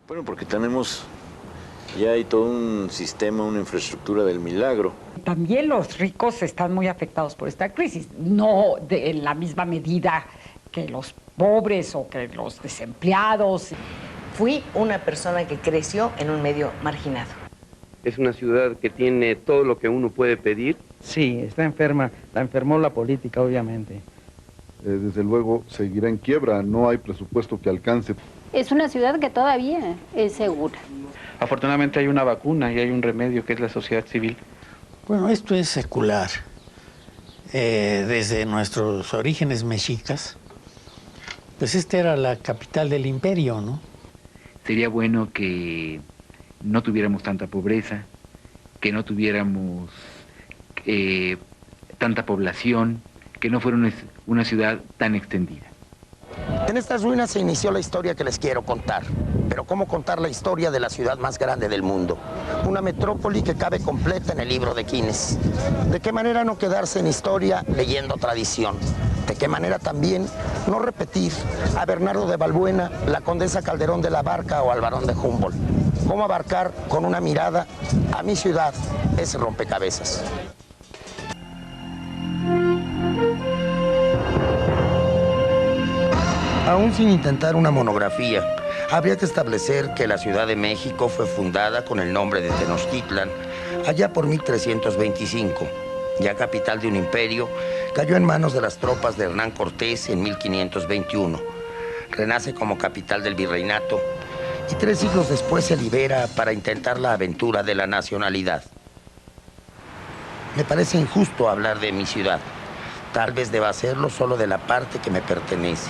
Bueno, porque ya hay todo un sistema, una infraestructura del milagro. También los ricos están muy afectados por esta crisis, no en la misma medida que los pobres o que los desempleados. Fui una persona que creció en un medio marginado. Es una ciudad que tiene todo lo que uno puede pedir. Sí, está enferma, la enfermó la política, obviamente. Desde luego seguirá en quiebra, no hay presupuesto que alcance. Es una ciudad que todavía es segura. Afortunadamente hay una vacuna y hay un remedio que es la sociedad civil. Bueno, esto es secular. Desde nuestros orígenes mexicas, pues esta era la capital del imperio, ¿no? Sería bueno que no tuviéramos tanta pobreza, que no tuviéramos tanta población, que no fuera una ciudad tan extendida. En estas ruinas se inició la historia que les quiero contar. Pero ¿cómo contar la historia de la ciudad más grande del mundo? Una metrópoli que cabe completa en el libro de Guinness. ¿De qué manera no quedarse en historia leyendo tradición? ¿De qué manera también no repetir a Bernardo de Balbuena, la condesa Calderón de la Barca o al barón de Humboldt? ¿Cómo abarcar con una mirada a mi ciudad ese rompecabezas? Aún sin intentar una monografía, habría que establecer que la Ciudad de México fue fundada con el nombre de Tenochtitlan allá por 1325. Ya capital de un imperio, cayó en manos de las tropas de Hernán Cortés en 1521. Renace como capital del virreinato y 3 siglos después se libera para intentar la aventura de la nacionalidad. Me parece injusto hablar de mi ciudad. Tal vez deba hacerlo solo de la parte que me pertenece.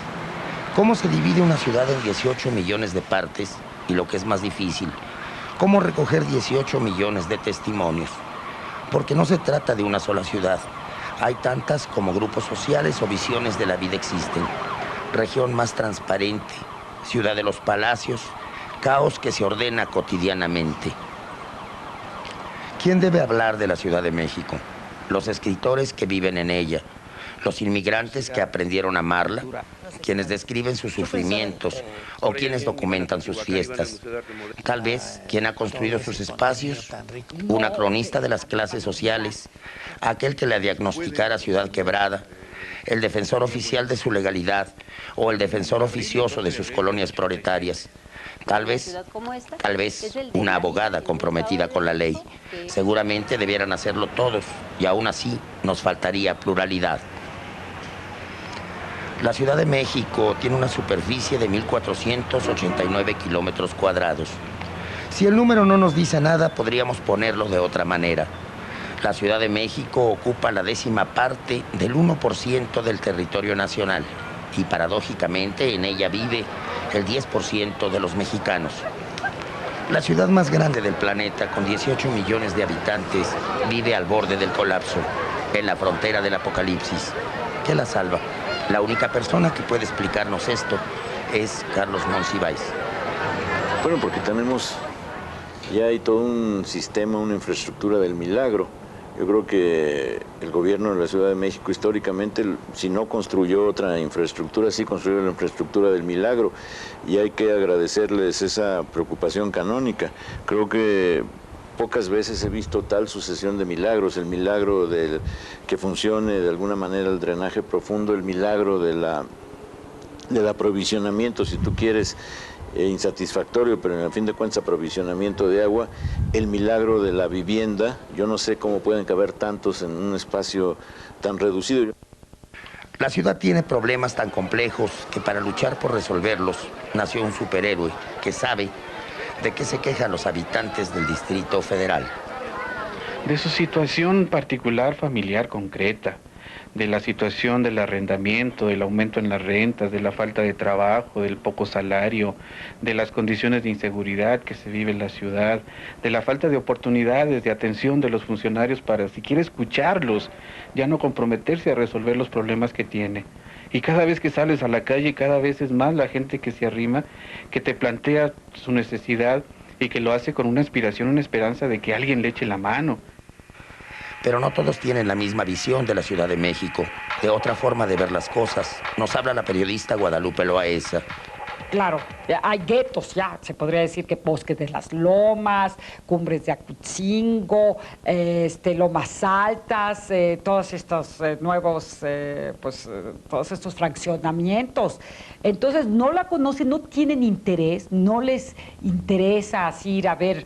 ¿Cómo se divide una ciudad en 18 millones de partes? Y lo que es más difícil, ¿cómo recoger 18 millones de testimonios? Porque no se trata de una sola ciudad. Hay tantas como grupos sociales o visiones de la vida existen. Región más transparente, ciudad de los palacios, caos que se ordena cotidianamente. ¿Quién debe hablar de la Ciudad de México? Los escritores que viven en ella, los inmigrantes que aprendieron a amarla, quienes describen sus sufrimientos o quienes documentan sus fiestas. Tal vez quien ha construido sus espacios, una cronista de las clases sociales, aquel que la diagnosticara ciudad quebrada, el defensor oficial de su legalidad o el defensor oficioso de sus colonias proletarias. Tal vez una abogada comprometida con la ley. Seguramente debieran hacerlo todos y aún así nos faltaría pluralidad. La Ciudad de México tiene una superficie de 1.489 kilómetros cuadrados. Si el número no nos dice nada, podríamos ponerlo de otra manera. La Ciudad de México ocupa la 10ª parte del 1% del territorio nacional y paradójicamente en ella vive el 10% de los mexicanos. La ciudad más grande del planeta, con 18 millones de habitantes, vive al borde del colapso, en la frontera del apocalipsis. ¿Qué la salva? La única persona que puede explicarnos esto es Carlos Monsiváis. Bueno, porque ya hay todo un sistema, una infraestructura del milagro. Yo creo que el gobierno de la Ciudad de México históricamente, si no construyó otra infraestructura, sí construyó la infraestructura del milagro y hay que agradecerles esa preocupación canónica. Creo que pocas veces he visto tal sucesión de milagros, el milagro de que funcione de alguna manera el drenaje profundo, el milagro del aprovisionamiento, si tú quieres, insatisfactorio, pero en el fin de cuentas aprovisionamiento de agua, el milagro de la vivienda. Yo no sé cómo pueden caber tantos en un espacio tan reducido. La ciudad tiene problemas tan complejos que para luchar por resolverlos nació un superhéroe que sabe de qué se quejan los habitantes del Distrito Federal. De su situación particular, familiar, concreta, de la situación del arrendamiento, del aumento en las rentas, de la falta de trabajo, del poco salario, de las condiciones de inseguridad que se vive en la ciudad, de la falta de oportunidades de atención de los funcionarios para siquiera escucharlos, ya no comprometerse a resolver los problemas que tiene. Y cada vez que sales a la calle, cada vez es más la gente que se arrima, que te plantea su necesidad y que lo hace con una aspiración, una esperanza de que alguien le eche la mano. Pero no todos tienen la misma visión de la Ciudad de México, de otra forma de ver las cosas. Nos habla la periodista Guadalupe Loaesa. claro, hay guetos ya, se podría decir que Bosque de las Lomas, Cumbres de Acutzingo, Lomas Altas, todos estos nuevos, todos estos fraccionamientos. Entonces no la conocen, no tienen interés, no les interesa así ir a ver,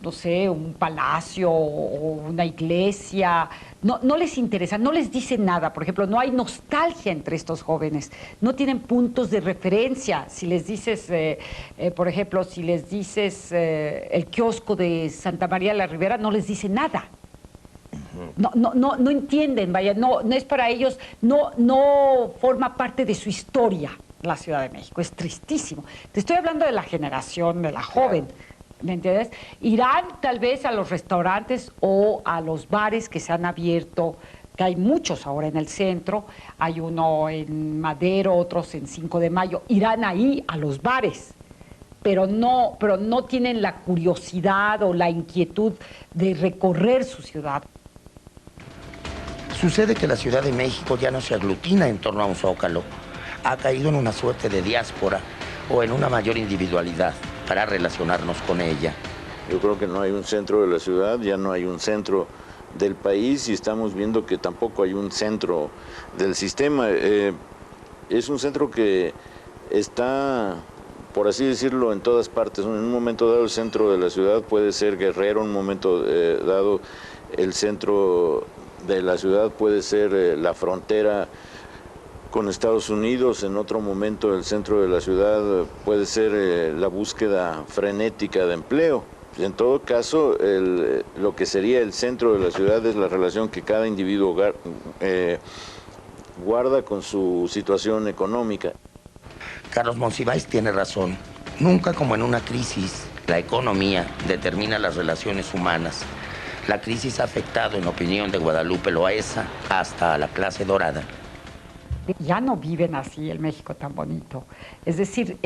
no sé, un palacio o una iglesia. No les interesa, no les dicen nada. Por ejemplo, no hay nostalgia entre estos jóvenes, no tienen puntos de referencia. Si les dices, por ejemplo, si les dices el kiosco de Santa María de la Ribera, no les dice nada. No entienden, vaya, no es para ellos, no forma parte de su historia la Ciudad de México. Es tristísimo. Te estoy hablando de la generación, de la joven. ¿Me entiendes? Irán tal vez a los restaurantes o a los bares que se han abierto, que hay muchos ahora en el centro, hay uno en Madero, otros en 5 de Mayo, irán ahí a los bares, pero no tienen la curiosidad o la inquietud de recorrer su ciudad. Sucede que la Ciudad de México ya no se aglutina en torno a un zócalo, ha caído en una suerte de diáspora o en una mayor individualidad para relacionarnos con ella. Yo creo que no hay un centro de la ciudad, ya no hay un centro del país y estamos viendo que tampoco hay un centro del sistema. Es un centro que está, por así decirlo, en todas partes. En un momento dado el centro de la ciudad puede ser Guerrero, en un momento dado el centro de la ciudad puede ser la frontera con Estados Unidos, en otro momento el centro de la ciudad puede ser la búsqueda frenética de empleo. En todo caso, lo que sería el centro de la ciudad es la relación que cada individuo guarda con su situación económica. Carlos Monsiváis tiene razón. Nunca como en una crisis, la economía determina las relaciones humanas. La crisis ha afectado, en opinión de Guadalupe Loaesa, hasta a la clase dorada. Ya no viven así el México tan bonito. Es decir,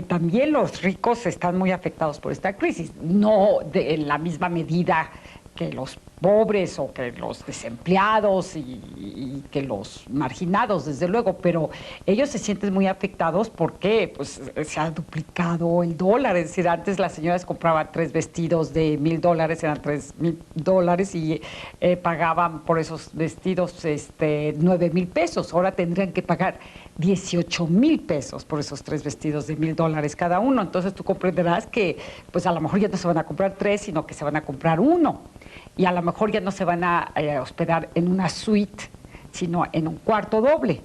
también los ricos están muy afectados por esta crisis, no en la misma medida que los pobres o que los desempleados y que los marginados, desde luego, pero ellos se sienten muy afectados porque pues, se ha duplicado el dólar. Es decir, antes las señoras compraban 3 vestidos de $1,000, eran $3,000 y pagaban por esos vestidos 9,000 pesos. Ahora tendrían que pagar 18,000 pesos por esos 3 vestidos de $1,000 cada uno. Entonces tú comprenderás que pues a lo mejor ya no se van a comprar 3, sino que se van a comprar 1. Y a lo mejor ya no se van a hospedar en una suite, sino en un cuarto doble.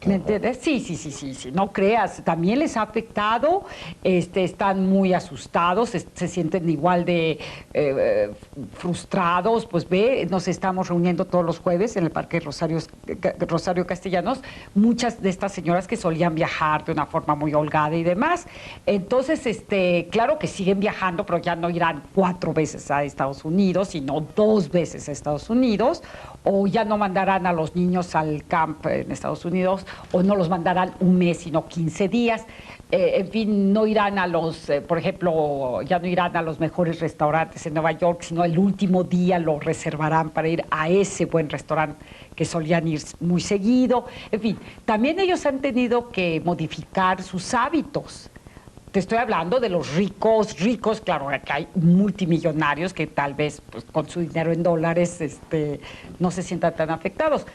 ¿Me entiendes? Sí, no creas, también les ha afectado, están muy asustados, se sienten igual de frustrados. Pues nos estamos reuniendo todos los jueves en el Parque Rosario Castellanos, muchas de estas señoras que solían viajar de una forma muy holgada y demás. Entonces, claro que siguen viajando, pero ya no irán 4 veces a Estados Unidos, sino 2 veces a Estados Unidos, o ya no mandarán a los niños al camp en Estados Unidos, o no los mandarán un mes, sino 15 días. En fin, no irán a por ejemplo, ya no irán a los mejores restaurantes en Nueva York, sino el último día lo reservarán para ir a ese buen restaurante que solían ir muy seguido. En fin, también ellos han tenido que modificar sus hábitos. Te estoy hablando de los ricos, claro, que hay multimillonarios que tal vez pues, con su dinero en dólares no se sientan tan afectados.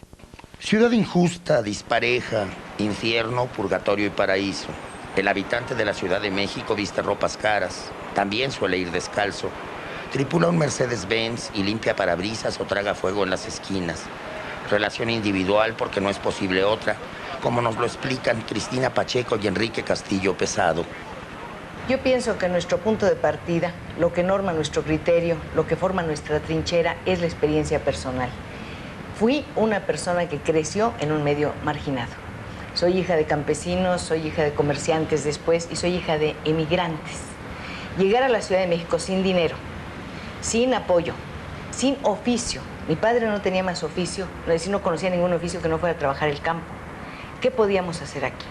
Ciudad injusta, dispareja, infierno, purgatorio y paraíso. El habitante de la Ciudad de México viste ropas caras, también suele ir descalzo. Tripula un Mercedes-Benz y limpia parabrisas o traga fuego en las esquinas. Relación individual porque no es posible otra, como nos lo explican Cristina Pacheco y Enrique Castillo Pesado. Yo pienso que nuestro punto de partida, lo que norma nuestro criterio, lo que forma nuestra trinchera, es la experiencia personal. Fui una persona que creció en un medio marginado. Soy hija de campesinos, soy hija de comerciantes después y soy hija de emigrantes. Llegar a la Ciudad de México sin dinero, sin apoyo, sin oficio. Mi padre no tenía más oficio, no conocía ningún oficio que no fuera a trabajar el campo. ¿Qué podíamos hacer aquí?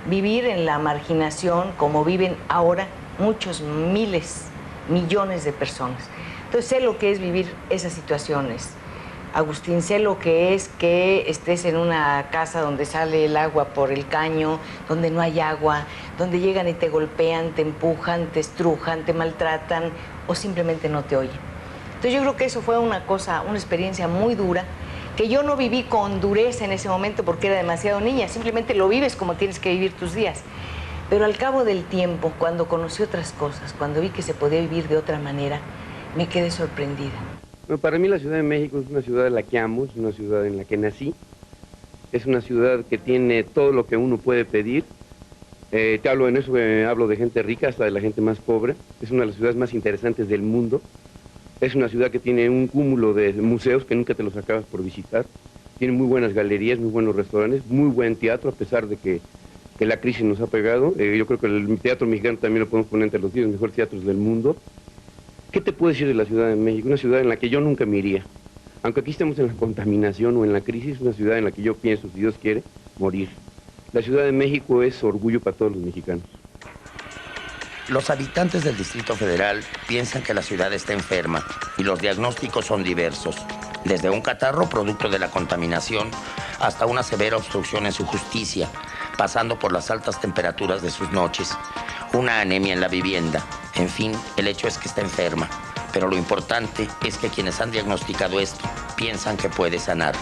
Vivir en la marginación como viven ahora muchos miles, millones de personas. Entonces sé lo que es vivir esas situaciones. Agustín, sé lo que es que estés en una casa donde sale el agua por el caño, donde no hay agua, donde llegan y te golpean, te empujan, te estrujan, te maltratan o simplemente no te oyen. Entonces yo creo que eso fue una experiencia muy dura, que yo no viví con dureza en ese momento porque era demasiado niña, simplemente lo vives como tienes que vivir tus días. Pero al cabo del tiempo, cuando conocí otras cosas, cuando vi que se podía vivir de otra manera, me quedé sorprendida. Bueno, para mí la Ciudad de México es una ciudad en la que amo, es una ciudad en la que nací, es una ciudad que tiene todo lo que uno puede pedir. Te hablo en eso, hablo de gente rica hasta de la gente más pobre. Es una de las ciudades más interesantes del mundo. Es una ciudad que tiene un cúmulo de museos que nunca te los acabas por visitar. Tiene muy buenas galerías, muy buenos restaurantes, muy buen teatro, a pesar de que la crisis nos ha pegado. Yo creo que el teatro mexicano también lo podemos poner entre los 10 mejores teatros del mundo. ¿Qué te puedo decir de la Ciudad de México? Una ciudad en la que yo nunca me iría. Aunque aquí estemos en la contaminación o en la crisis, una ciudad en la que yo pienso, si Dios quiere, morir. La Ciudad de México es orgullo para todos los mexicanos. Los habitantes del Distrito Federal piensan que la ciudad está enferma y los diagnósticos son diversos. Desde un catarro producto de la contaminación hasta una severa obstrucción en su justicia, pasando por las altas temperaturas de sus noches, una anemia en la vivienda. En fin, el hecho es que está enferma, pero lo importante es que quienes han diagnosticado esto piensan que puede sanar.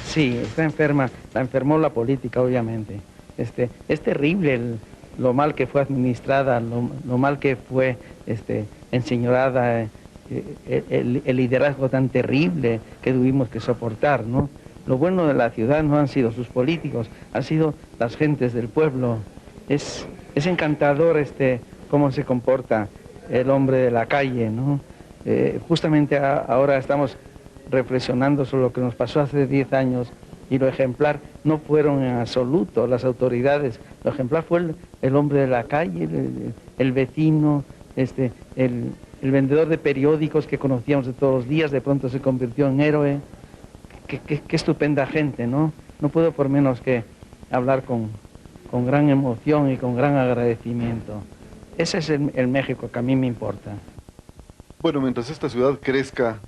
Sí, está enferma, la enfermó la política, obviamente. Es terrible lo mal que fue administrada, lo mal que fue enseñorada, el liderazgo tan terrible que tuvimos que soportar, ¿no? Lo bueno de la ciudad no han sido sus políticos, han sido las gentes del pueblo. Es encantador cómo se comporta el hombre de la calle, ¿no? Justamente ahora estamos reflexionando sobre lo que nos pasó hace 10 años y lo ejemplar no fueron en absoluto las autoridades, lo ejemplar fue el hombre de la calle, el vecino, el vendedor de periódicos que conocíamos de todos los días, de pronto se convirtió en héroe. Qué estupenda gente, ¿no? No puedo por menos que hablar con gran emoción y con gran agradecimiento. Ese es el México que a mí me importa. Bueno, mientras esta ciudad crezca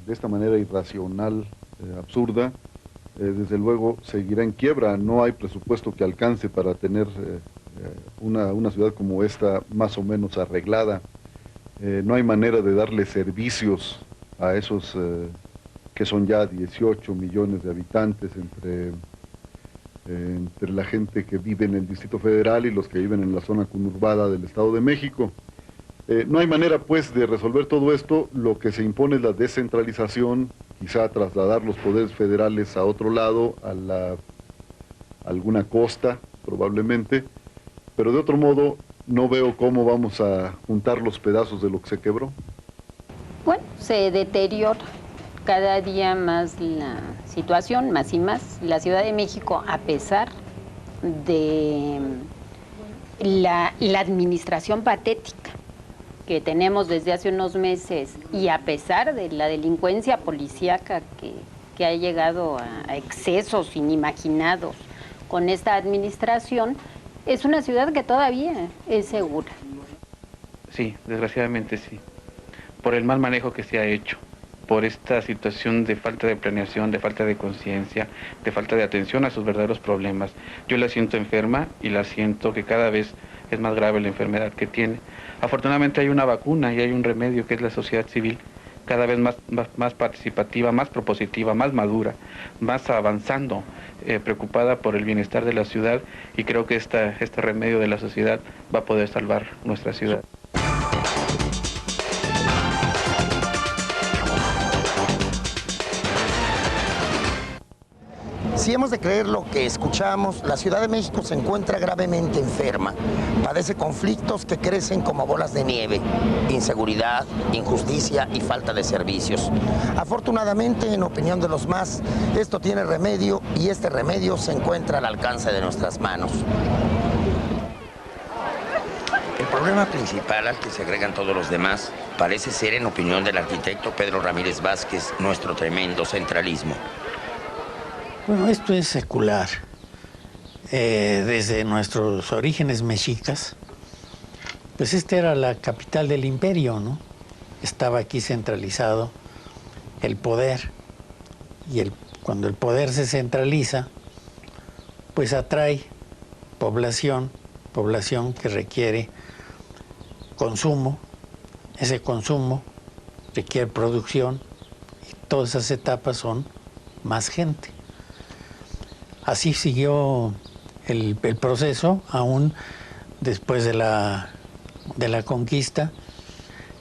de esta manera irracional, absurda, desde luego seguirá en quiebra. No hay presupuesto que alcance para tener una ciudad como esta más o menos arreglada. No hay manera de darle servicios a esos que son ya 18 millones de habitantes entre la gente que vive en el Distrito Federal y los que viven en la zona conurbada del Estado de México. No hay manera, pues, de resolver todo esto. Lo que se impone es la descentralización, quizá trasladar los poderes federales a otro lado, a alguna costa, probablemente, pero de otro modo no veo cómo vamos a juntar los pedazos de lo que se quebró. Bueno, se deteriora cada día más la situación, más y más. La Ciudad de México, a pesar de la administración patética que tenemos desde hace unos meses y a pesar de la delincuencia policíaca que ha llegado a excesos inimaginados con esta administración, es una ciudad que todavía es segura. Sí, desgraciadamente sí. Por el mal manejo que se ha hecho, por esta situación de falta de planeación, de falta de conciencia, de falta de atención a sus verdaderos problemas. Yo la siento enferma y la siento que cada vez es más grave la enfermedad que tiene. Afortunadamente hay una vacuna y hay un remedio que es la sociedad civil, cada vez más participativa, más propositiva, más madura, más avanzando, preocupada por el bienestar de la ciudad, y creo que este remedio de la sociedad va a poder salvar nuestra ciudad. Si hemos de creer lo que escuchamos, la Ciudad de México se encuentra gravemente enferma. Padece conflictos que crecen como bolas de nieve, inseguridad, injusticia y falta de servicios. Afortunadamente, en opinión de los más, esto tiene remedio y este remedio se encuentra al alcance de nuestras manos. El problema principal al que se agregan todos los demás parece ser, en opinión del arquitecto Pedro Ramírez Vázquez, nuestro tremendo centralismo. Bueno, esto es secular. Desde nuestros orígenes mexicas, pues esta era la capital del imperio, ¿no? Estaba aquí centralizado el poder y cuando el poder se centraliza, pues atrae población que requiere consumo, ese consumo requiere producción, y todas esas etapas son más gente. Así siguió el proceso, aún después de la conquista,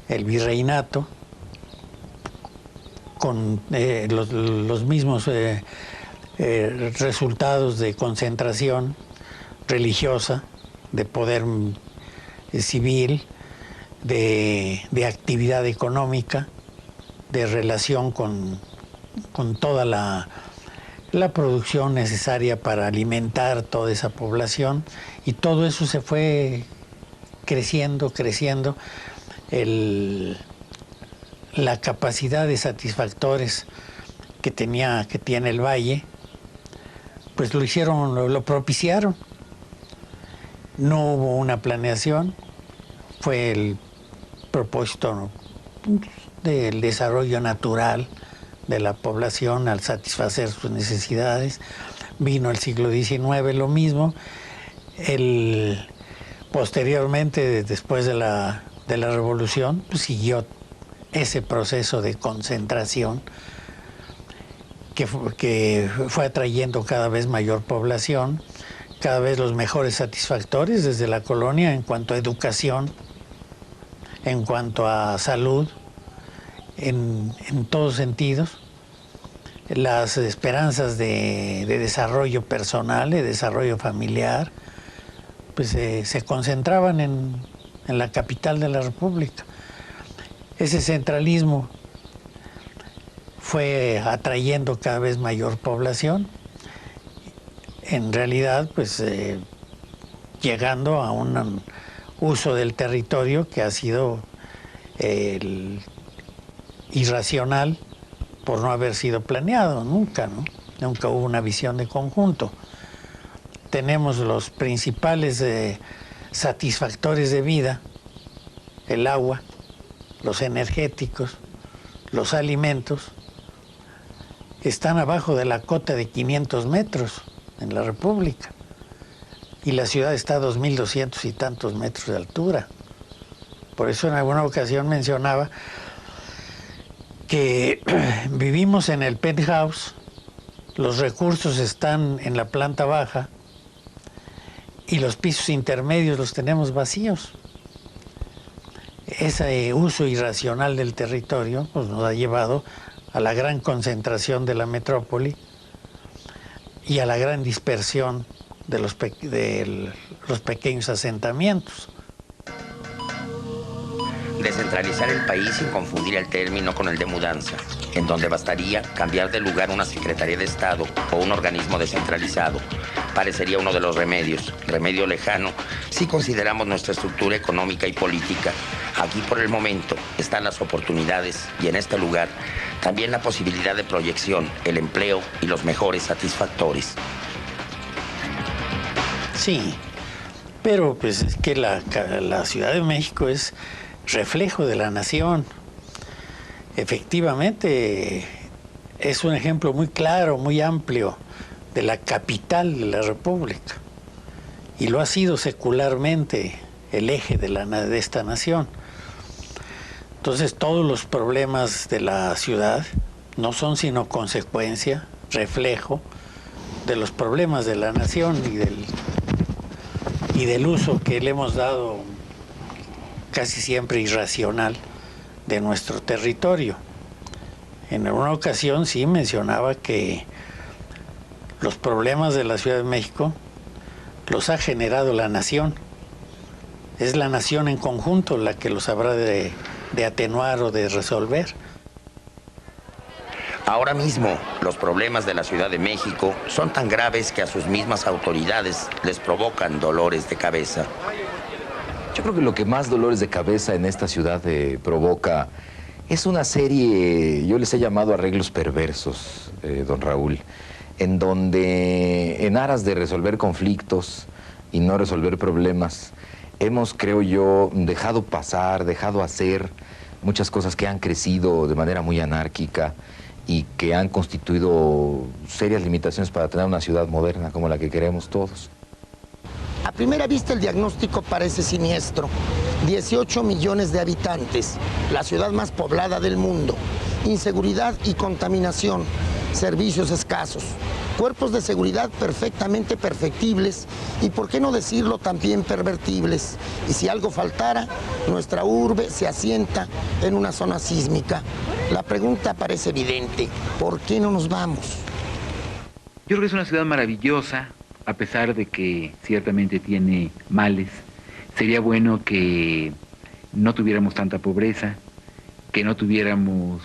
el virreinato, con los mismos resultados de concentración religiosa, de poder civil, de actividad económica, de relación con toda la producción necesaria para alimentar toda esa población, y todo eso se fue creciendo. La capacidad de satisfactores que tiene el valle, pues lo propiciaron. No hubo una planeación, fue el propósito del desarrollo natural de la población al satisfacer sus necesidades. Vino el siglo XIX lo mismo. Posteriormente, después de la revolución, pues siguió ese proceso de concentración que fue atrayendo cada vez mayor población, cada vez los mejores satisfactores desde la colonia en cuanto a educación, en cuanto a salud, en todos sentidos. Las esperanzas de desarrollo personal, de desarrollo familiar, pues se concentraban en la capital de la República. Ese centralismo fue atrayendo cada vez mayor población, en realidad pues llegando a un uso del territorio que ha sido irracional por no haber sido planeado nunca, ¿no? Nunca hubo una visión de conjunto. Tenemos los principales satisfactores de vida, el agua, los energéticos, los alimentos, están abajo de la cota de 500 metros en la República, y la ciudad está a 2.200 y tantos metros de altura. Por eso en alguna ocasión mencionaba que vivimos en el penthouse, los recursos están en la planta baja y los pisos intermedios los tenemos vacíos. Ese uso irracional del territorio pues, nos ha llevado a la gran concentración de la metrópoli y a la gran dispersión de los pequeños asentamientos. Descentralizar el país sin confundir el término con el de mudanza, en donde bastaría cambiar de lugar una Secretaría de Estado o un organismo descentralizado. Parecería uno de los remedios, remedio lejano, si consideramos nuestra estructura económica y política. Aquí por el momento están las oportunidades y en este lugar también la posibilidad de proyección, el empleo y los mejores satisfactores. Sí, pero pues es que la Ciudad de México es reflejo de la nación. Efectivamente, es un ejemplo muy claro, muy amplio de la capital de la República, y lo ha sido secularmente el eje de esta nación. Entonces todos los problemas de la ciudad no son sino consecuencia, reflejo de los problemas de la nación y del uso que le hemos dado casi siempre irracional de nuestro territorio. En una ocasión sí mencionaba que los problemas de la Ciudad de México los ha generado la nación. Es la nación en conjunto la que los habrá de atenuar o de resolver. Ahora mismo, los problemas de la Ciudad de México son tan graves que a sus mismas autoridades les provocan dolores de cabeza. Yo creo que lo que más dolores de cabeza en esta ciudad provoca es una serie, yo les he llamado arreglos perversos, don Raúl, en donde en aras de resolver conflictos y no resolver problemas, hemos, creo yo, dejado pasar, dejado hacer muchas cosas que han crecido de manera muy anárquica y que han constituido serias limitaciones para tener una ciudad moderna como la que queremos todos. A primera vista el diagnóstico parece siniestro. 18 millones de habitantes, la ciudad más poblada del mundo, inseguridad y contaminación, servicios escasos, cuerpos de seguridad perfectamente perfectibles y, por qué no decirlo, también pervertibles. Y si algo faltara, nuestra urbe se asienta en una zona sísmica. La pregunta parece evidente: ¿por qué no nos vamos? Yo creo que es una ciudad maravillosa, a pesar de que ciertamente tiene males. Sería bueno que no tuviéramos tanta pobreza, que no tuviéramos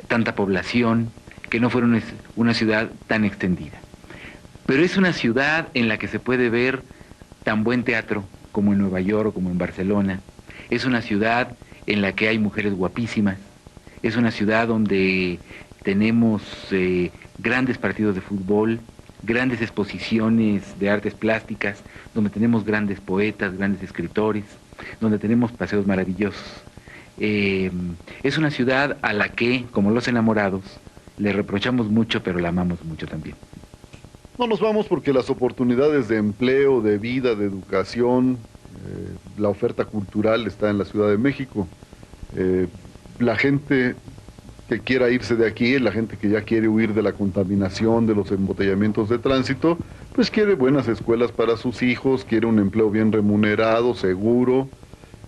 tanta población, que no fuera una ciudad tan extendida. Pero es una ciudad en la que se puede ver tan buen teatro como en Nueva York o como en Barcelona. Es una ciudad en la que hay mujeres guapísimas. Es una ciudad donde tenemos grandes partidos de fútbol, grandes exposiciones de artes plásticas, donde tenemos grandes poetas, grandes escritores, donde tenemos paseos maravillosos. Es una ciudad a la que, como los enamorados, le reprochamos mucho, pero la amamos mucho también. No nos vamos porque las oportunidades de empleo, de vida, de educación, la oferta cultural está en la Ciudad de México. La gente que quiera irse de aquí, la gente que ya quiere huir de la contaminación, de los embotellamientos de tránsito, pues quiere buenas escuelas para sus hijos, quiere un empleo bien remunerado, seguro,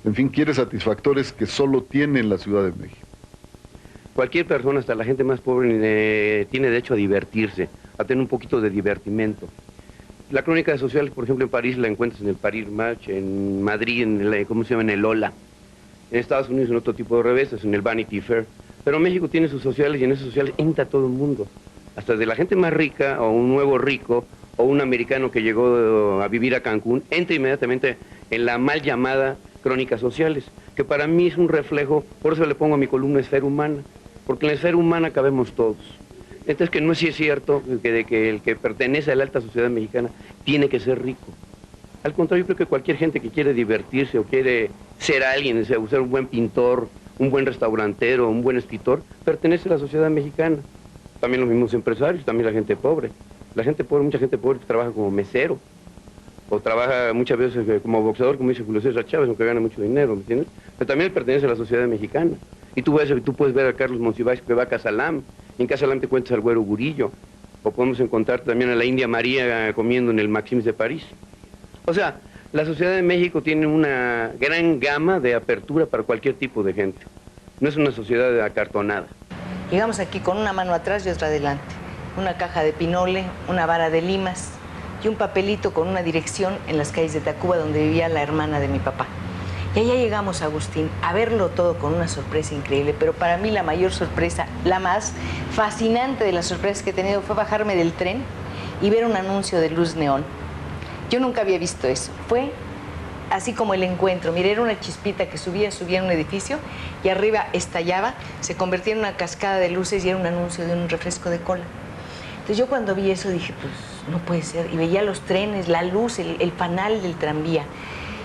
en fin, quiere satisfactores que solo tiene la Ciudad de México. Cualquier persona, hasta la gente más pobre, tiene derecho a divertirse, a tener un poquito de divertimento. La crónica social, por ejemplo, en París la encuentras en el Paris Match, en Madrid, ¿cómo se llama? En el Ola. En Estados Unidos en otro tipo de revistas, en el Vanity Fair. Pero México tiene sus sociales y en esos sociales entra todo el mundo. Hasta de la gente más rica, o un nuevo rico, o un americano que llegó a vivir a Cancún, entra inmediatamente en la mal llamada crónicas sociales, que para mí es un reflejo, por eso le pongo a mi columna esfera humana, porque en la esfera humana cabemos todos. Entonces, que no es cierto que el que pertenece a la alta sociedad mexicana tiene que ser rico. Al contrario, yo creo que cualquier gente que quiere divertirse o quiere ser alguien, ser un buen pintor, un buen restaurantero, un buen escritor, pertenece a la sociedad mexicana. También los mismos empresarios, también la gente pobre. La gente pobre, mucha gente pobre que trabaja como mesero, o trabaja muchas veces como boxeador, como dice Julio César Chávez, aunque gana mucho dinero, ¿me entiendes? Pero también pertenece a la sociedad mexicana. Y tú puedes ver a Carlos Monsiváis que va a Casalam, y en Casalam te cuentas al Güero Gurillo, o podemos encontrar también a la India María comiendo en el Maxims de París. O sea, la Sociedad de México tiene una gran gama de apertura para cualquier tipo de gente. No es una sociedad acartonada. Llegamos aquí con una mano atrás y otra adelante. Una caja de pinole, una vara de limas y un papelito con una dirección en las calles de Tacuba, donde vivía la hermana de mi papá. Y allá llegamos, Agustín, a verlo todo con una sorpresa increíble, pero para mí la mayor sorpresa, la más fascinante de las sorpresas que he tenido fue bajarme del tren y ver un anuncio de luz neón. Yo nunca había visto eso. Fue así como el encuentro. Mira, era una chispita que subía en un edificio y arriba estallaba, se convertía en una cascada de luces y era un anuncio de un refresco de cola. Entonces yo cuando vi eso dije, pues no puede ser. Y veía los trenes, la luz, el fanal del tranvía,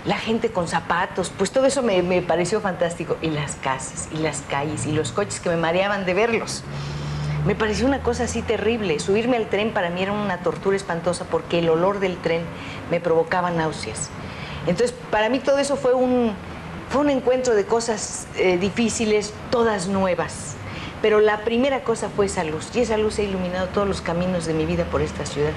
la gente con zapatos, pues todo eso me pareció fantástico. Y las casas, y las calles, y los coches que me mareaban de verlos. Me pareció una cosa así terrible. Subirme al tren para mí era una tortura espantosa porque el olor del tren me provocaba náuseas. Entonces, para mí todo eso fue un encuentro de cosas difíciles, todas nuevas. Pero la primera cosa fue esa luz, y esa luz ha iluminado todos los caminos de mi vida por esta ciudad.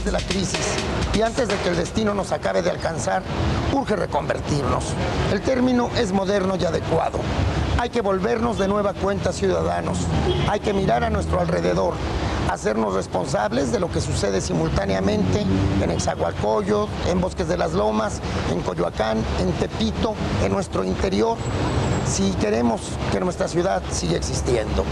De la crisis y antes de que el destino nos acabe de alcanzar, urge reconvertirnos. El término es moderno y adecuado. Hay que volvernos de nueva cuenta ciudadanos. Hay que mirar a nuestro alrededor, hacernos responsables de lo que sucede simultáneamente en Exahualcoyot, en Bosques de las Lomas, en Coyoacán, en Tepito, en nuestro interior, si queremos que nuestra ciudad siga existiendo.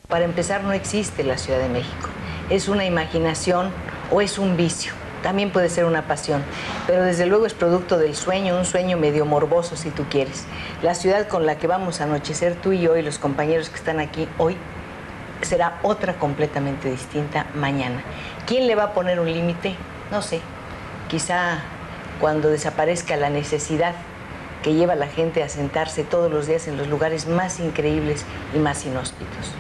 Para empezar, no existe la Ciudad de México. Es una imaginación o es un vicio. También puede ser una pasión, pero desde luego es producto del sueño, un sueño medio morboso si tú quieres. La ciudad con la que vamos a anochecer tú y yo y los compañeros que están aquí hoy será otra completamente distinta mañana. ¿Quién le va a poner un límite? No sé. Quizá cuando desaparezca la necesidad que lleva a la gente a sentarse todos los días en los lugares más increíbles y más inhóspitos.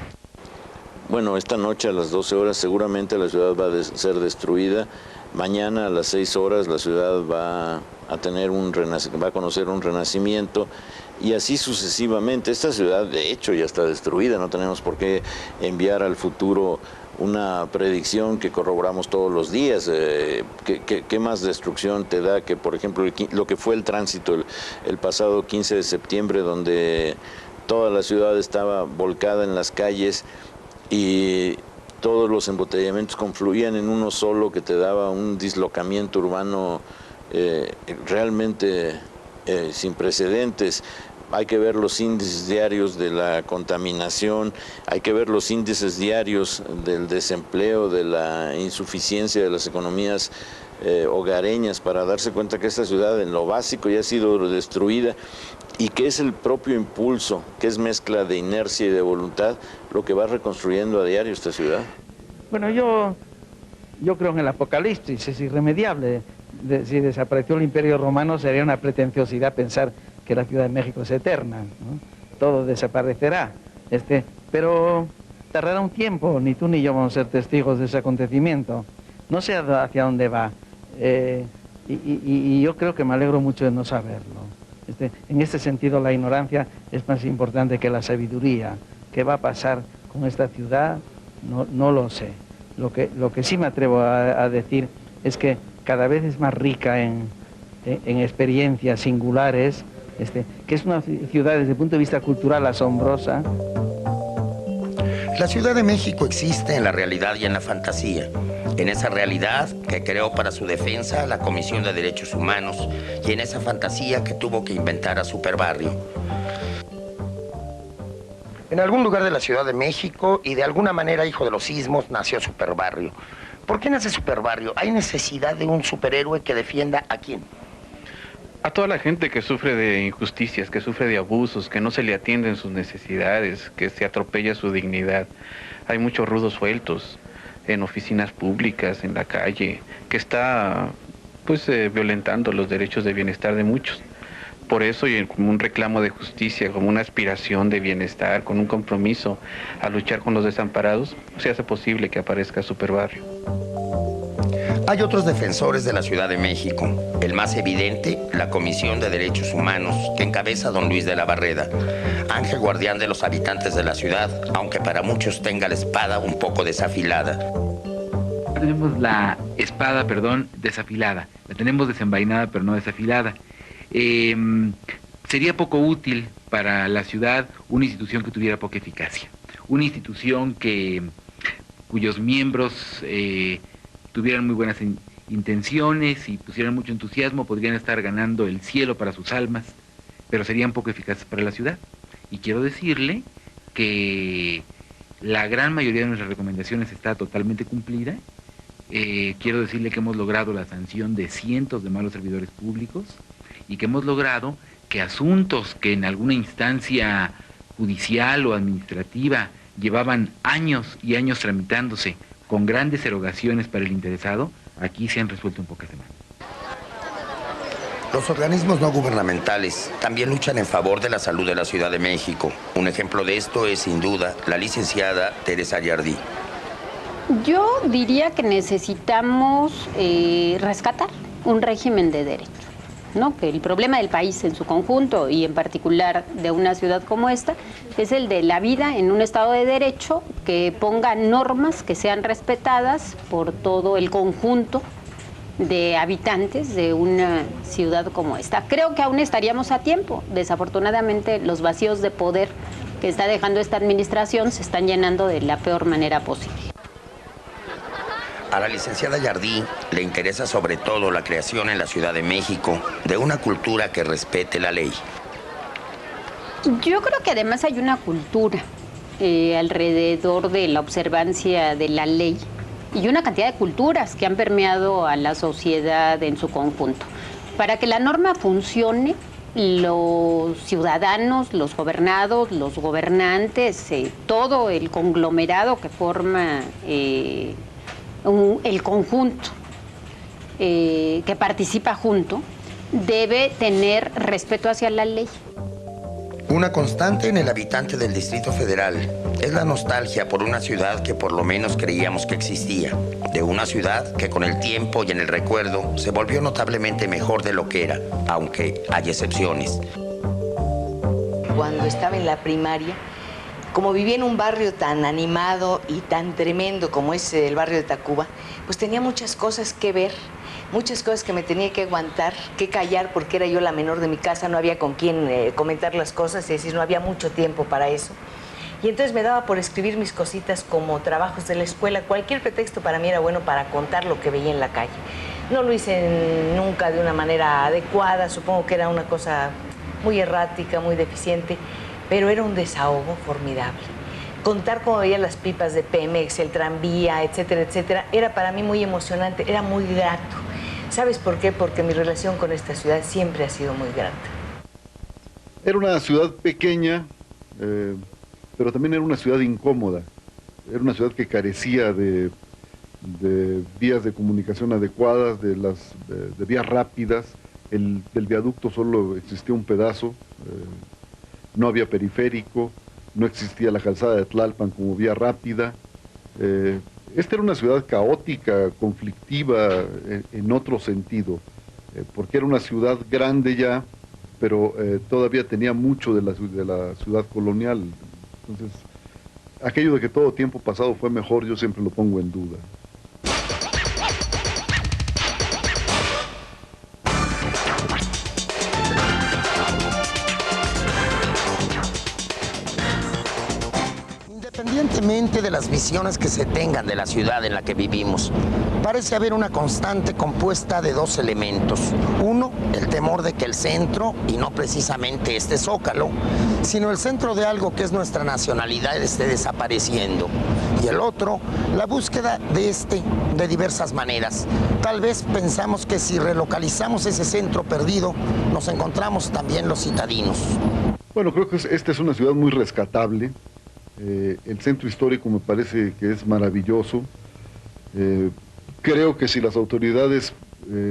Bueno, esta noche a las 12 horas seguramente la ciudad va a ser destruida. Mañana a las 6 horas la ciudad va a conocer un renacimiento y así sucesivamente. Esta ciudad de hecho ya está destruida, no tenemos por qué enviar al futuro una predicción que corroboramos todos los días. ¿Qué más destrucción te da que, por ejemplo, lo que fue el tránsito el pasado 15 de septiembre, donde toda la ciudad estaba volcada en las calles y todos los embotellamientos confluían en uno solo, que te daba un dislocamiento urbano realmente sin precedentes? Hay que ver los índices diarios de la contaminación, hay que ver los índices diarios del desempleo, de la insuficiencia de las economías hogareñas, para darse cuenta que esta ciudad en lo básico ya ha sido destruida y que es el propio impulso, que es mezcla de inercia y de voluntad, lo que va reconstruyendo a diario esta ciudad. Bueno, yo creo en el apocalipsis, es irremediable. Si desapareció el Imperio Romano sería una pretenciosidad pensar que la Ciudad de México es eterna, ¿no? Todo desaparecerá, pero tardará un tiempo, ni tú ni yo vamos a ser testigos de ese acontecimiento. No sé hacia dónde va, y yo creo que me alegro mucho de no saberlo. En este sentido, la ignorancia es más importante que la sabiduría. ¿Qué va a pasar con esta ciudad? No lo sé. Lo que sí me atrevo a decir es que cada vez es más rica en experiencias singulares, que es una ciudad desde el punto de vista cultural asombrosa. La Ciudad de México existe en la realidad y en la fantasía. En esa realidad que creó para su defensa la Comisión de Derechos Humanos y en esa fantasía que tuvo que inventar a Superbarrio. En algún lugar de la Ciudad de México y de alguna manera hijo de los sismos nació Superbarrio. ¿Por qué nace Superbarrio? ¿Hay necesidad de un superhéroe que defienda a quién? A toda la gente que sufre de injusticias, que sufre de abusos, que no se le atienden sus necesidades, que se atropella su dignidad. Hay muchos rudos sueltos en oficinas públicas, en la calle, que está violentando los derechos de bienestar de muchos. Por eso, y como un reclamo de justicia, como una aspiración de bienestar, con un compromiso a luchar con los desamparados, se hace posible que aparezca Superbarrio. Hay otros defensores de la Ciudad de México. El más evidente, la Comisión de Derechos Humanos, que encabeza don Luis de la Barreda, ángel guardián de los habitantes de la ciudad, aunque para muchos tenga la espada un poco desafilada. Tenemos la espada, desafilada. La tenemos desenvainada, pero no desafilada. Sería poco útil para la ciudad una institución que tuviera poca eficacia. Una institución cuyos miembros tuvieran muy buenas intenciones y pusieran mucho entusiasmo, podrían estar ganando el cielo para sus almas, pero serían poco eficaces para la ciudad. Y quiero decirle que la gran mayoría de nuestras recomendaciones está totalmente cumplida. Quiero decirle que hemos logrado la sanción de cientos de malos servidores públicos y que hemos logrado que asuntos que en alguna instancia judicial o administrativa llevaban años y años tramitándose con grandes erogaciones para el interesado, aquí se han resuelto en pocas semanas. Los organismos no gubernamentales también luchan en favor de la salud de la Ciudad de México. Un ejemplo de esto es, sin duda, la licenciada Teresa Yardí. Yo diría que necesitamos rescatar un régimen de derecho, ¿no? Que el problema del país en su conjunto y en particular de una ciudad como esta es el de la vida en un estado de derecho que ponga normas que sean respetadas por todo el conjunto de habitantes de una ciudad como esta. Creo que aún estaríamos a tiempo. Desafortunadamente, los vacíos de poder que está dejando esta administración se están llenando de la peor manera posible. A la licenciada Yardí le interesa sobre todo la creación en la Ciudad de México de una cultura que respete la ley. Yo creo que además hay una cultura alrededor de la observancia de la ley y una cantidad de culturas que han permeado a la sociedad en su conjunto. Para que la norma funcione, los ciudadanos, los gobernados, los gobernantes, todo el conglomerado que forma el conjunto que participa junto, debe tener respeto hacia la ley. Una constante en el habitante del Distrito Federal es la nostalgia por una ciudad que por lo menos creíamos que existía, de una ciudad que con el tiempo y en el recuerdo se volvió notablemente mejor de lo que era, aunque hay excepciones. Cuando estaba en la primaria, como vivía en un barrio tan animado y tan tremendo como es el barrio de Tacuba, pues tenía muchas cosas que ver, muchas cosas que me tenía que aguantar, que callar, porque era yo la menor de mi casa, no había con quién comentar las cosas, es decir, no había mucho tiempo para eso. Y entonces me daba por escribir mis cositas como trabajos de la escuela. Cualquier pretexto para mí era bueno para contar lo que veía en la calle. No lo hice nunca de una manera adecuada, supongo que era una cosa muy errática, muy deficiente, pero era un desahogo formidable. Contar cómo veía las pipas de Pemex, el tranvía, etcétera, etcétera, era para mí muy emocionante, era muy grato. ¿Sabes por qué? Porque mi relación con esta ciudad siempre ha sido muy grata. Era una ciudad pequeña, pero también era una ciudad incómoda. Era una ciudad que carecía de vías de comunicación adecuadas, de vías rápidas. Del viaducto solo existía un pedazo, no había periférico, no existía la calzada de Tlalpan como vía rápida. Esta era una ciudad caótica, conflictiva en otro sentido, porque era una ciudad grande ya, pero todavía tenía mucho de la ciudad colonial. Entonces, aquello de que todo tiempo pasado fue mejor, yo siempre lo pongo en duda. Independientemente de las visiones que se tengan de la ciudad en la que vivimos, parece haber una constante compuesta de dos elementos. Uno, el temor de que el centro, y no precisamente este Zócalo, sino el centro de algo que es nuestra nacionalidad, esté desapareciendo. Y el otro, la búsqueda de diversas maneras. Tal vez pensamos que si relocalizamos ese centro perdido, nos encontramos también los citadinos. Bueno, creo que esta es una ciudad muy rescatable. El centro histórico me parece que es maravilloso. Creo que si las autoridades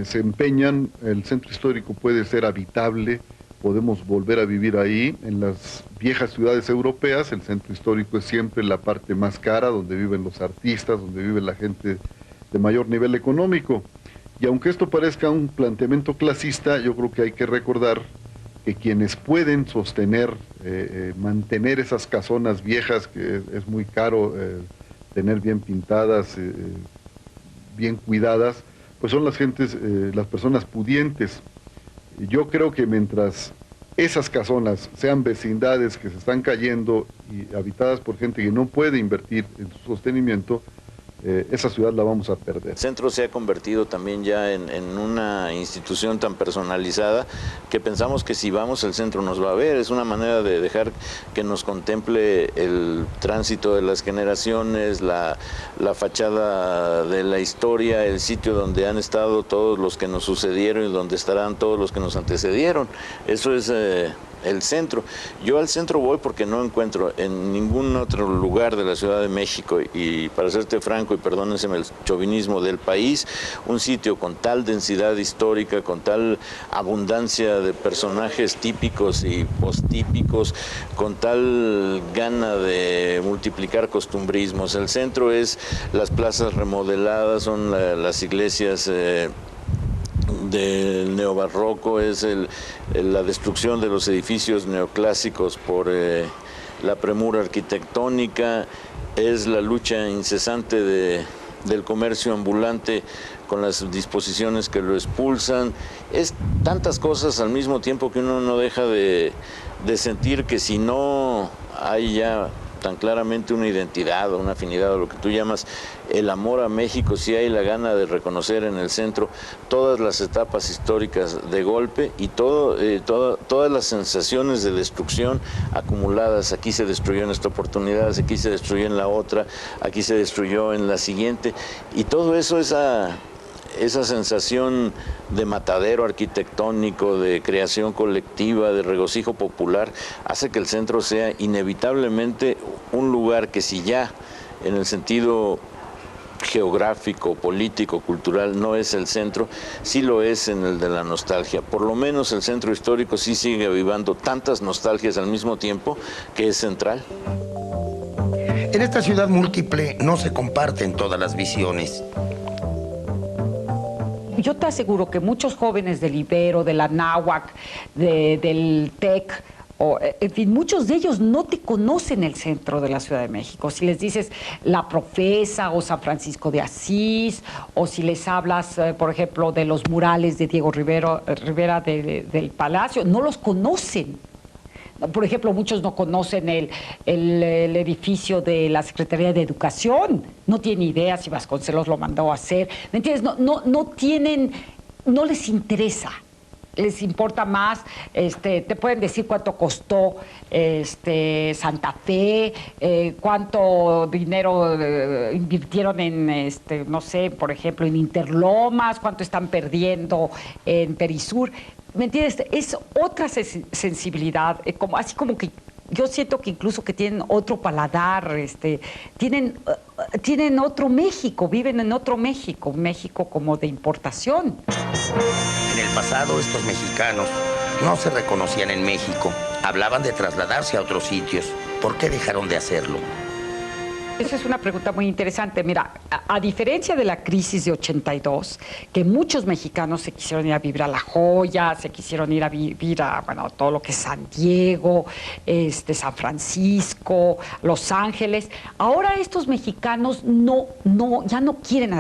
se empeñan, el centro histórico puede ser habitable, podemos volver a vivir ahí. En las viejas ciudades europeas, el centro histórico es siempre la parte más cara, donde viven los artistas, donde vive la gente de mayor nivel económico. Y aunque esto parezca un planteamiento clasista, yo creo que hay que recordar que quienes pueden sostener, mantener esas casonas viejas, que es muy caro tener bien pintadas, bien cuidadas, pues son las personas pudientes. Yo creo que mientras esas casonas sean vecindades que se están cayendo y habitadas por gente que no puede invertir en su sostenimiento, esa ciudad la vamos a perder. El centro se ha convertido también ya en una institución tan personalizada que pensamos que si vamos el centro nos va a ver. Es una manera de dejar que nos contemple el tránsito de las generaciones, la fachada de la historia, el sitio donde han estado todos los que nos sucedieron y donde estarán todos los que nos antecedieron. Eso es el centro. Yo al centro voy porque no encuentro en ningún otro lugar de la Ciudad de México, y para serte franco, y perdónenseme el chauvinismo del país, un sitio con tal densidad histórica, con tal abundancia de personajes típicos y postípicos, con tal gana de multiplicar costumbrismos. El centro es las plazas remodeladas, son las iglesias del neobarroco, es la destrucción de los edificios neoclásicos por la premura arquitectónica, es la lucha incesante del comercio ambulante con las disposiciones que lo expulsan. Es tantas cosas al mismo tiempo que uno no deja de sentir que si no hay ya tan claramente una identidad o una afinidad o lo que tú llamas el amor a México, si hay la gana de reconocer en el centro todas las etapas históricas de golpe y todas las sensaciones de destrucción acumuladas. Aquí se destruyó en esta oportunidad, aquí se destruyó en la otra, aquí se destruyó en la siguiente, y todo eso esa sensación de matadero arquitectónico, de creación colectiva, de regocijo popular, hace que el centro sea inevitablemente un lugar que, si ya en el sentido geográfico, político, cultural no es el centro, sí lo es en el de la nostalgia. Por lo menos el centro histórico sí sigue avivando tantas nostalgias al mismo tiempo que es central. En esta ciudad múltiple no se comparten todas las visiones. Yo te aseguro que muchos jóvenes del Ibero, de la Náhuac, del TEC, en fin, muchos de ellos no te conocen el centro de la Ciudad de México. Si les dices La Profesa o San Francisco de Asís, o si les hablas, por ejemplo, de los murales de Diego Rivera del Palacio, no los conocen. Por ejemplo, muchos no conocen el edificio de la Secretaría de Educación, no tienen idea si Vasconcelos lo mandó a hacer, ¿me entiendes? No les interesa. Les importa más, te pueden decir cuánto costó Santa Fe, cuánto dinero invirtieron en, no sé, por ejemplo, en Interlomas, cuánto están perdiendo en Perisur. ¿Me entiendes? Es otra sensibilidad, así como que yo siento que incluso que tienen otro paladar, tienen otro México, viven en otro México, un México como de importación. En el pasado, estos mexicanos no se reconocían en México. Hablaban de trasladarse a otros sitios. ¿Por qué dejaron de hacerlo? Esa es una pregunta muy interesante. Mira, a diferencia de la crisis de 82, que muchos mexicanos se quisieron ir a vivir a La Joya, se quisieron ir a vivir a, bueno, todo lo que es San Diego, San Francisco, Los Ángeles. Ahora estos mexicanos ya no quieren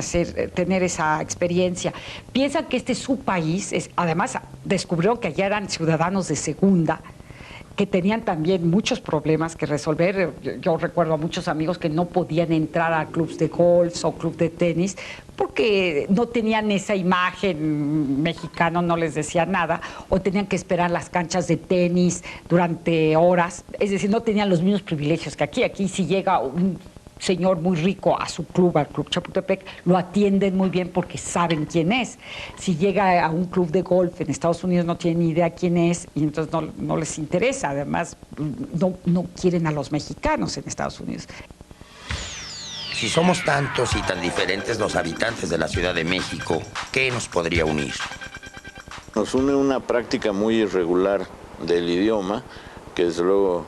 tener esa experiencia. Piensan que este es su país. Además, descubrieron que allá eran ciudadanos de segunda, que tenían también muchos problemas que resolver. Yo recuerdo a muchos amigos que no podían entrar a clubes de golf o club de tenis porque no tenían esa imagen mexicana, no les decía nada, o tenían que esperar las canchas de tenis durante horas. Es decir, no tenían los mismos privilegios que aquí. Aquí si llega un señor muy rico a su club, al Club Chapultepec, lo atienden muy bien porque saben quién es. Si llega a un club de golf en Estados Unidos no tienen ni idea quién es y entonces no les interesa. Además, no quieren a los mexicanos en Estados Unidos. Si somos tantos y tan diferentes los habitantes de la Ciudad de México, ¿qué nos podría unir? Nos une una práctica muy irregular del idioma, que desde luego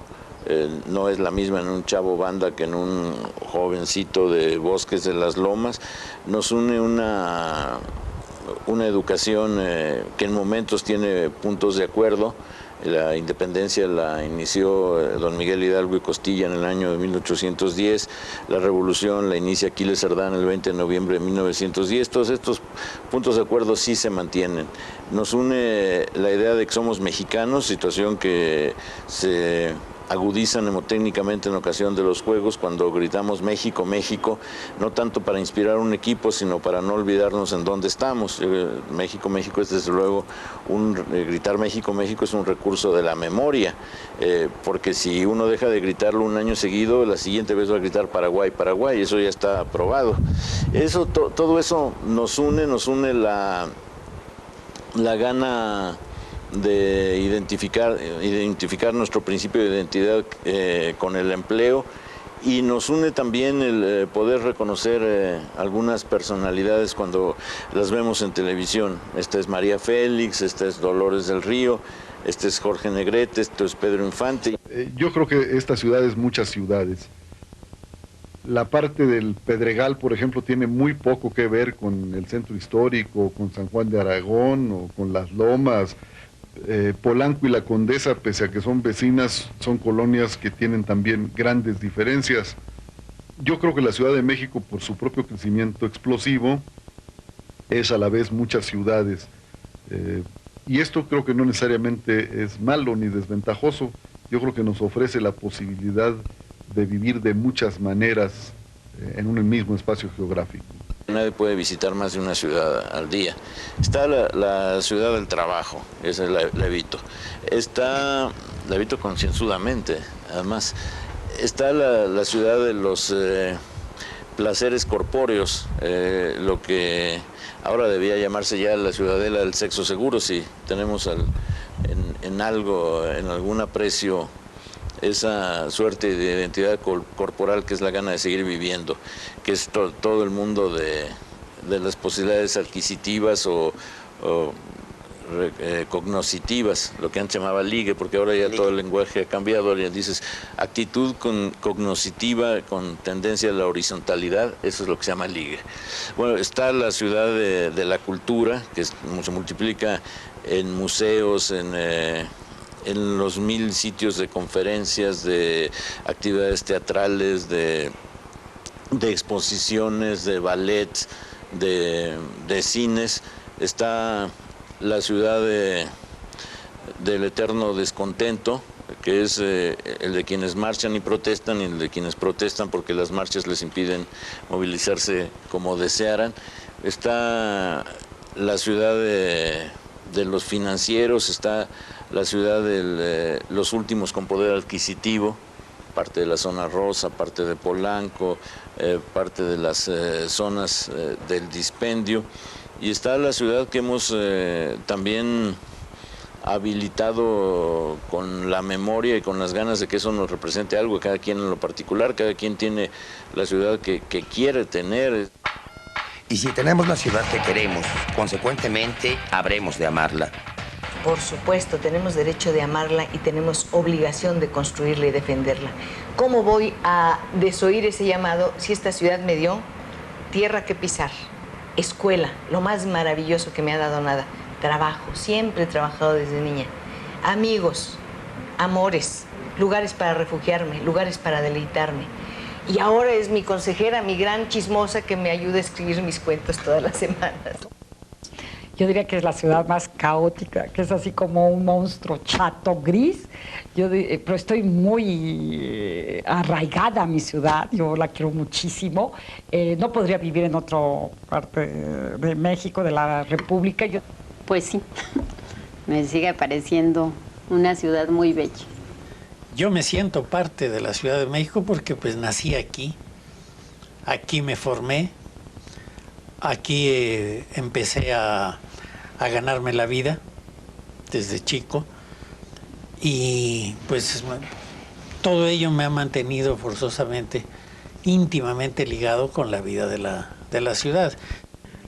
no es la misma en un chavo banda que en un jovencito de Bosques de las Lomas. Nos une una educación que en momentos tiene puntos de acuerdo. La independencia la inició don Miguel Hidalgo y Costilla en el año de 1810, la revolución la inicia Aquiles Cerdán el 20 de noviembre de 1910, todos estos puntos de acuerdo sí se mantienen. Nos une la idea de que somos mexicanos, situación que se agudiza mnemotécnicamente en ocasión de los juegos cuando gritamos México, México, no tanto para inspirar un equipo, sino para no olvidarnos en dónde estamos. México, México es desde luego gritar México, México es un recurso de la memoria, porque si uno deja de gritarlo un año seguido, la siguiente vez va a gritar Paraguay, Paraguay, eso ya está probado. Todo eso nos une la gana de identificar nuestro principio de identidad con el empleo, y nos une también el poder reconocer algunas personalidades cuando las vemos en televisión. Esta es María Félix, esta es Dolores del Río, este es Jorge Negrete, esto es Pedro Infante. Yo creo que esta ciudad es muchas ciudades. La parte del Pedregal, por ejemplo, tiene muy poco que ver con el centro histórico, con San Juan de Aragón o con Las Lomas. Polanco y la Condesa, pese a que son vecinas, son colonias que tienen también grandes diferencias. Yo creo que la Ciudad de México, por su propio crecimiento explosivo, es a la vez muchas ciudades. Y esto creo que no necesariamente es malo ni desventajoso. Yo creo que nos ofrece la posibilidad de vivir de muchas maneras en un mismo espacio geográfico. Nadie puede visitar más de una ciudad al día. Está la ciudad del trabajo, esa la evito. La evito concienzudamente, además. Está la ciudad de placeres corpóreos, lo que ahora debía llamarse ya la ciudadela del sexo seguro, si tenemos en algún aprecio esa suerte de identidad corporal que es la gana de seguir viviendo, que es todo el mundo de las posibilidades adquisitivas o cognoscitivas, lo que antes llamaba ligue, porque ahora ya todo el lenguaje ha cambiado, ya dices actitud cognoscitiva con tendencia a la horizontalidad, eso es lo que se llama ligue. Bueno, está la ciudad de la cultura, que se multiplica en museos, en los 1000 sitios de conferencias, de actividades teatrales, de exposiciones, de ballet, de cines. Está la ciudad del eterno descontento, que es el de quienes marchan y protestan, y el de quienes protestan porque las marchas les impiden movilizarse como desearan. Está la ciudad de los financieros, está la ciudad de los últimos con poder adquisitivo, parte de la zona rosa, parte de Polanco, parte de las zonas del dispendio, y está la ciudad que hemos también habilitado con la memoria y con las ganas de que eso nos represente algo, cada quien en lo particular, cada quien tiene la ciudad que quiere tener. Y si tenemos la ciudad que queremos, consecuentemente habremos de amarla. Por supuesto, tenemos derecho de amarla y tenemos obligación de construirla y defenderla. ¿Cómo voy a desoír ese llamado si esta ciudad me dio tierra que pisar, escuela, lo más maravilloso que me ha dado nada, trabajo, siempre he trabajado desde niña, amigos, amores, lugares para refugiarme, lugares para deleitarme? Y ahora es mi consejera, mi gran chismosa, que me ayuda a escribir mis cuentos todas las semanas. Yo diría que es la ciudad más caótica, que es así como un monstruo chato, gris. Pero estoy muy arraigada a mi ciudad, yo la quiero muchísimo. No podría vivir en otra parte de México, de la República. Pues sí, me sigue pareciendo una ciudad muy bella. Yo me siento parte de la Ciudad de México porque pues nací aquí, aquí me formé, aquí empecé a ganarme la vida desde chico y pues todo ello me ha mantenido forzosamente, íntimamente ligado con la vida de la ciudad.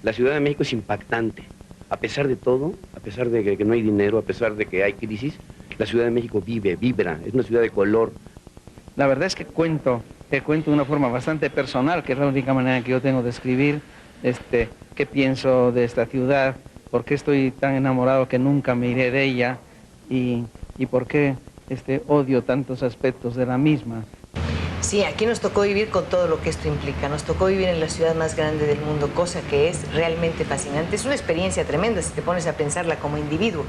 La Ciudad de México es impactante, a pesar de todo, a pesar de que no hay dinero, a pesar de que hay crisis. La Ciudad de México vibra, es una ciudad de color. La verdad es que cuento de una forma bastante personal, que es la única manera que yo tengo de escribir, qué pienso de esta ciudad, por qué estoy tan enamorado que nunca me iré de ella y por qué odio tantos aspectos de la misma. Sí, aquí nos tocó vivir con todo lo que esto implica. Nos tocó vivir en la ciudad más grande del mundo, cosa que es realmente fascinante. Es una experiencia tremenda si te pones a pensarla como individuo.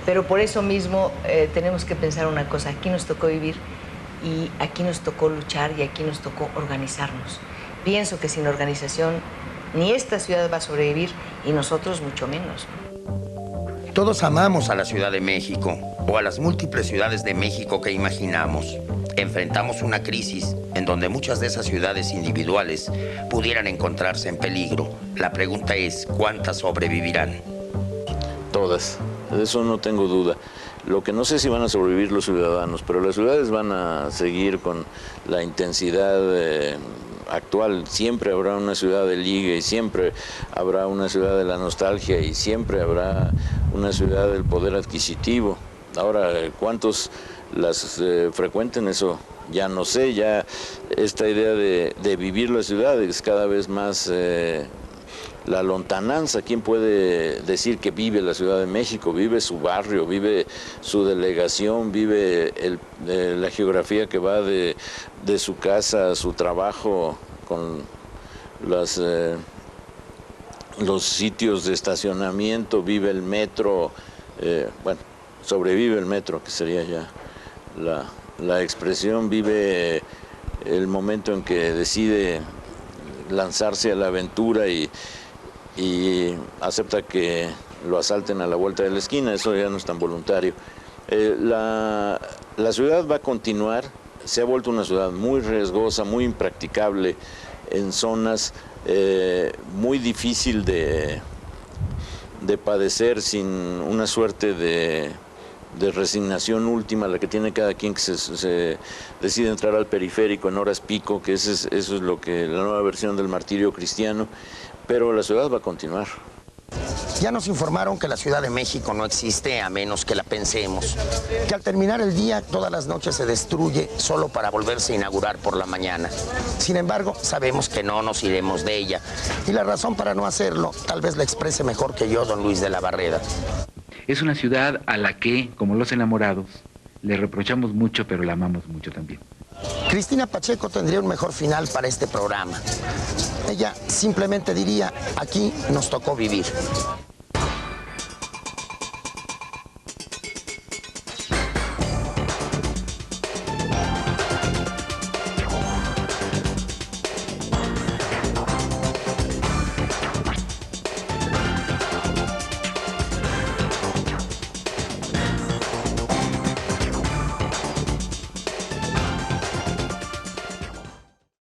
Pero por eso mismo tenemos que pensar una cosa. Aquí nos tocó vivir y aquí nos tocó luchar y aquí nos tocó organizarnos. Pienso que sin organización ni esta ciudad va a sobrevivir y nosotros mucho menos. Todos amamos a la Ciudad de México o a las múltiples ciudades de México que imaginamos. Enfrentamos una crisis en donde muchas de esas ciudades individuales pudieran encontrarse en peligro. La pregunta es, ¿cuántas sobrevivirán? Todas, de eso no tengo duda. Lo que no sé si van a sobrevivir los ciudadanos, pero las ciudades van a seguir con la intensidad actual. Siempre habrá una ciudad de ligue y siempre habrá una ciudad de la nostalgia y siempre habrá una ciudad del poder adquisitivo. Ahora, ¿cuántos las frecuenten? Eso ya no sé. Ya esta idea de vivir la ciudad es cada vez más la lontananza. ¿Quién puede decir que vive la Ciudad de México? Vive su barrio, vive su delegación, vive la geografía que va de su casa a su trabajo, con los sitios de estacionamiento, vive el metro, bueno, sobrevive el metro, que sería ya la expresión, vive el momento en que decide lanzarse a la aventura y acepta que lo asalten a la vuelta de la esquina. Eso ya no es tan voluntario. La ciudad va a continuar, se ha vuelto una ciudad muy riesgosa, muy impracticable en zonas muy difícil de padecer, sin una suerte de resignación última, la que tiene cada quien que se decide entrar al periférico en horas pico, que eso es lo que la nueva versión del martirio cristiano, pero la ciudad va a continuar. Ya nos informaron que la Ciudad de México no existe a menos que la pensemos, que al terminar el día todas las noches se destruye solo para volverse a inaugurar por la mañana. Sin embargo, sabemos que no nos iremos de ella, y la razón para no hacerlo tal vez la exprese mejor que yo don Luis de la Barreda. Es una ciudad a la que, como los enamorados, le reprochamos mucho, pero la amamos mucho también. Cristina Pacheco tendría un mejor final para este programa. Ella simplemente diría, aquí nos tocó vivir.